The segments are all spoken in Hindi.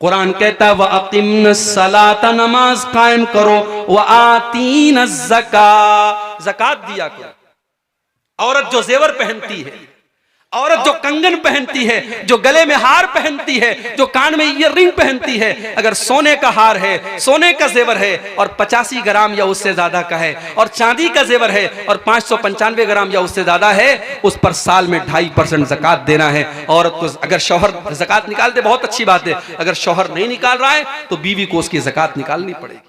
कुरान कहता है व अक़िम्नस्सलात, नमाज कायम करो, व आतीनज़्ज़का, ज़कात दिया करो। औरत जो जेवर पहनती है, औरत जो कंगन पहनती है, जो गले में हार पहनती है, जो कान में ईयररिंग पहनती है, अगर सोने का हार है, सोने का जेवर है और 85 ग्राम या उससे ज्यादा का है, और चांदी का जेवर है और 595 ग्राम या उससे ज्यादा है, उस पर साल में 2.5% ज़कात देना है। औरत को अगर शौहर ज़कात निकालते बहुत अच्छी बात है, अगर शौहर नहीं निकाल रहा है तो बीवी को उसकी ज़कात निकालनी पड़ेगी।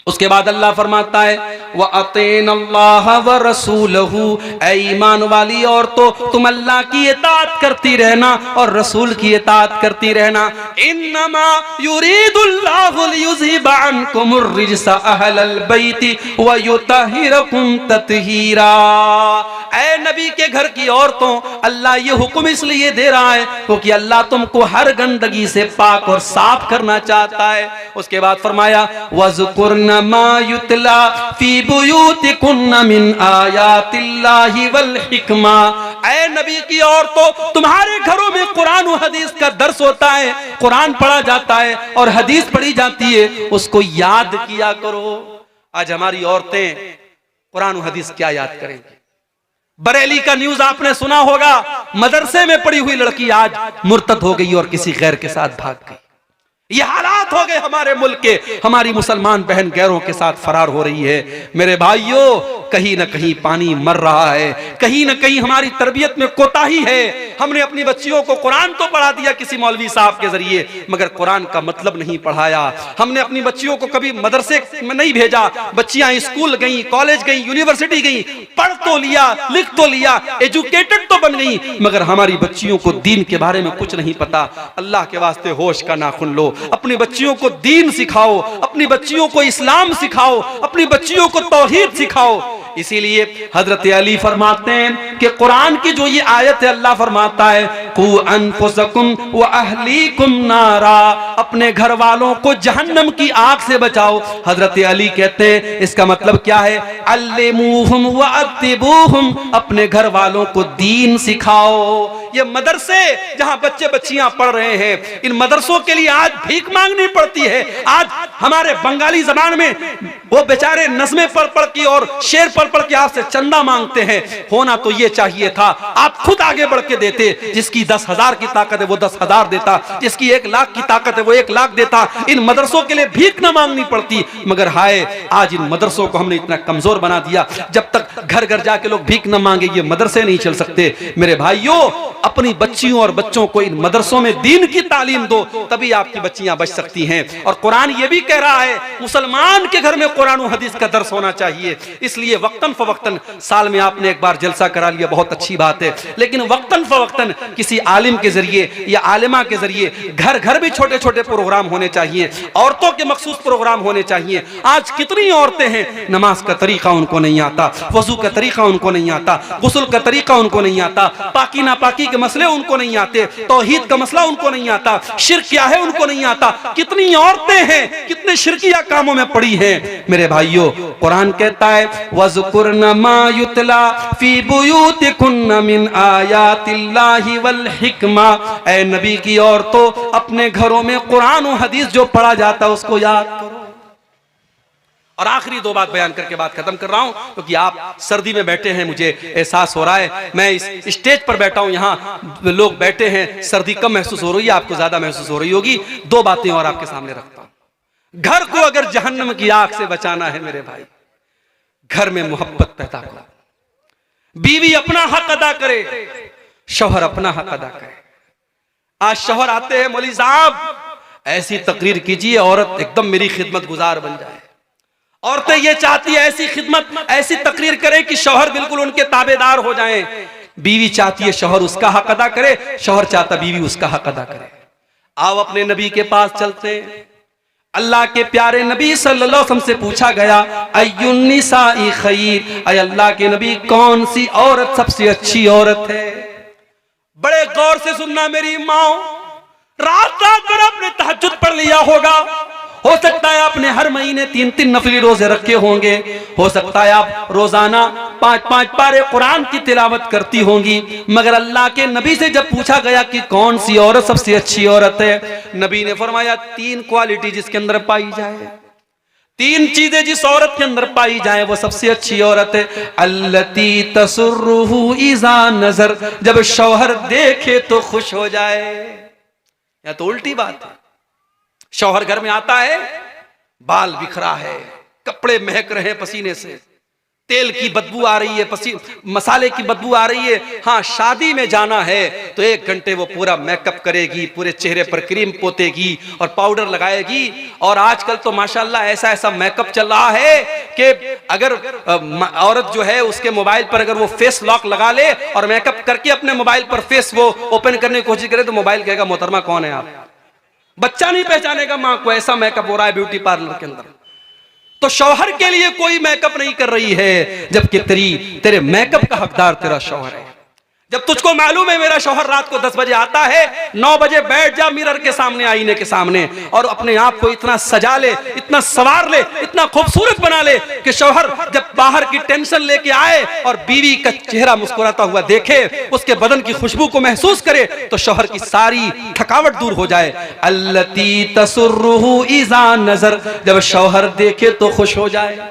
उसके बाद अल्लाह फरमाता है व अतीनल्लाह व रसूलहू, ऐ ईमान वाली औरतों तुम अल्लाह की इताअत करती रहना और रसूल की इताअत करती रहना। इन्नमा युरीदुल्लाहु लियुज़हिबा अन्कुमुर रिज्सा अहलल बैति व युतहिरकुम तत्हीरा। ऐ नबी के घर की औरतों, अल्लाह ये हुक्म इसलिए दे रहा है क्योंकि अल्लाह तुमको हर गंदगी से पाक और साफ करना चाहता है। उसके बाद फरमाया वज़कुरना मा युतला फी बुयूतिकुन्ना मिन आयातिल्लाहि वल हिकमा। ऐ नबी की औरतों, तुम्हारे घरों में कुरान और हदीस का दर्स होता है, कुरान पढ़ा जाता है और हदीस पढ़ी जाती है, उसको याद किया करो। आज हमारी औरतें कुरान और हदीस क्या याद करेंगी? बरेली का न्यूज आपने सुना होगा, मदरसे में पढ़ी हुई लड़की आज मुर्तद हो गई और किसी गैर के साथ भाग गई। ये हालात हो गए हमारे मुल्क के। हमारी मुसलमान बहन गैरों के साथ फरार हो रही है। मेरे भाइयों, कहीं ना कहीं पानी मर रहा है, कहीं ना कहीं हमारी तरबियत में कोताही है। हमने अपनी बच्चियों को कुरान तो पढ़ा दिया किसी मौलवी साहब के जरिए, मगर कुरान का मतलब नहीं पढ़ाया। हमने अपनी बच्चियों को कभी मदरसे में नहीं भेजा। बच्चियां स्कूल गई, कॉलेज गई, यूनिवर्सिटी गई, पढ़ तो लिया, लिख तो लिया, एजुकेटेड तो बन गई, मगर हमारी बच्चियों को दीन के बारे में कुछ नहीं पता। अल्लाह के वास्ते होश का नाखून लो, अपनी बच्चियों को दीन सिखाओ, अपनी बच्चियों को इस्लाम सिखाओ, अपनी बच्चियों को तौहीद सिखाओ। इसीलिए हजरत अली फरमाते हैं कि कुरान की जो ये आयत है, अल्लाह फरमाता है कू अनफुसकुम व अहलीकुम नारा, अपने घर वालों को जहन्नम की आग से बचाओ। हजरत अली कहते हैं इसका मतलब क्या है? अल्लिमूहुम व अद्दिबूहुम, अपने घर वालों को दीन सिखाओ। ये मदरसे जहां बच्चे बच्चियां पढ़ रहे हैं, इन मदरसों के लिए आज भीख मांगनी पड़ती है। आज हमारे बंगाली जबान में वो बेचारे नज़्में पढ़ पढ़ के और शेर पढ़ पढ़ के आपसे चंदा मांगते हैं। होना तो ये चाहिए था आप खुद आगे बढ़ के देते। जिसकी 10,000 की ताकत है वो 10,000 देता, जिसकी 1 लाख की ताकत है वो 1 लाख देता। इन मदरसों के लिए भीख न मांगनी पड़ती। मगर हाय, आज इन मदरसों को हमने इतना कमजोर बना दिया। जब तक घर घर जाके लोग भीख न मांगे, ये मदरसे नहीं चल सकते। मेरे भाइयों, अपनी बच्चियों और बच्चों को इन मदरसों में दीन की तालीम दो, तभी आपकी बच्चियां बच सकती हैं। और कुरान ये भी कह रहा है मुसलमान के घर में कुरान और हदीस का दर्स होना चाहिए। इसलिए वक्तन फवक्तन, साल में आपने एक बार जलसा करा लिया, बहुत अच्छी बात है, लेकिन वक्तन फवक्तन किसी आलिम के जरिए या आलिमा के जरिए घर घर भी छोटे छोटे प्रोग्राम होने चाहिए, औरतों के मखसूस प्रोग्राम होने चाहिए। आज कितनी औरतें हैं, नमाज का तरीका उनको नहीं आता, वजू का तरीका उनको नहीं आता, गुस्ल का तरीका उनको नहीं आता, पाकी नापाकी के मसले उनको नहीं आते, तौहीद का मसला उनको नहीं आता, शिर्क क्या है उनको नहीं आता। कितनी औरतें हैं कितने शिरकिया कामों में पड़ी हैं। मेरे भाइयों, कुरान कहता है वज़कुरना मा युतला फी बुयूतिकुन्ना मिन आयातिल्लाहि वल हिकमा। ऐ नबी की औरतों, अपने घरों में कुरान और हदीस जो पढ़ा जाता है उसको याद करो। और आखिरी 2 बात बयान करके बात खत्म कर रहा हूं, क्योंकि आप सर्दी में बैठे हैं, मुझे एहसास हो रहा है। मैं इस स्टेज पर बैठा हूं, यहां लोग बैठे हैं, सर्दी कम महसूस हो रही है, आपको ज्यादा महसूस हो रही होगी। 2 बातें और आपके सामने रखता हूं। घर को अगर जहन्नम की आग से बचाना है मेरे भाई, घर में मोहब्बत पैदा करो। बीवी अपना हक अदा करे, शौहर अपना हक अदा करे। आज शौहर आते हैं, मौलवी साहब ऐसी तकरीर कीजिए औरत एकदम मेरी खिदमत गुजार बन जाए। औरतें ये चाहती है ऐसी खिदमत, ऐसी तकरीर करे कि शौहर बिल्कुल उनके ताबेदार हो जाएं। बीवी चाहती है शौहर उसका हक अदा करे, शौहर चाहता बीवी उसका हक अदा करे। आओ अपने नबी के पास चलते हैं। अल्लाह के प्यारे नबी सल्लल्लाहु अलैहि वसल्लम से पूछा गया अय्युन निसाई खैर, अय अल्लाह के नबी कौन सी औरत सबसे अच्छी औरत है? बड़े गौर से सुनना मेरी माओ, रात रात भर आपने तहज्जुद पढ़ लिया होगा। हो सकता है आपने हर महीने 3-3 नफली रोजे रखे होंगे। हो सकता है आप रोजाना 5-5 पारे कुरान की तिलावत करती होंगी, मगर अल्लाह के नबी से जब पूछा गया कि कौन सी औरत सबसे अच्छी औरत है, नबी ने फरमाया 3 क्वालिटी जिसके अंदर पाई जाए, 3 चीजें जिस औरत के अंदर पाई जाए वो सबसे अच्छी औरत है। अल्लती तसुर्रुहु इज़ा नजर, जब शौहर देखे तो खुश हो जाए। या तो उल्टी बात है, शौहर घर में आता है, बाल बिखरा है, कपड़े महक रहे हैं पसीने से, तेल की बदबू आ रही है, मसाले की बदबू आ रही है। हाँ, शादी में जाना है तो 1 घंटे वो पूरा मेकअप करेगी, पूरे चेहरे पर क्रीम पोतेगी और पाउडर लगाएगी। और आजकल तो माशाल्लाह ऐसा ऐसा मेकअप चल रहा है कि अगर औरत जो है उसके मोबाइल पर अगर वो फेस लॉक लगा ले और मेकअप करके अपने मोबाइल पर फेस वो ओपन करने की कोशिश करे तो मोबाइल कहेगा मोहतरमा कौन है आप। बच्चा नहीं पहचानेगा मां को, ऐसा मेकअप हो रहा है ब्यूटी पार्लर के अंदर। तो शौहर के लिए कोई मेकअप नहीं कर रही है, जबकि तेरे मेकअप का हकदार तेरा शौहर है। जब तुझको मालूम है मेरा शौहर रात को 10 बजे आता है, 9 बजे बैठ जा मिरर के सामने, आईने के सामने, और अपने आप को इतना सजा ले, इतना संवार ले, इतना खूबसूरत बना ले कि शौहर जब बाहर की टेंशन लेके आए और बीवी का चेहरा मुस्कुराता हुआ देखे, उसके बदन की खुशबू को महसूस करे, तो शौहर की सारी थकावट दूर हो जाए। अल्लती तसुर्रुहु इज़ा नजर, जब शौहर देखे तो खुश हो जाए।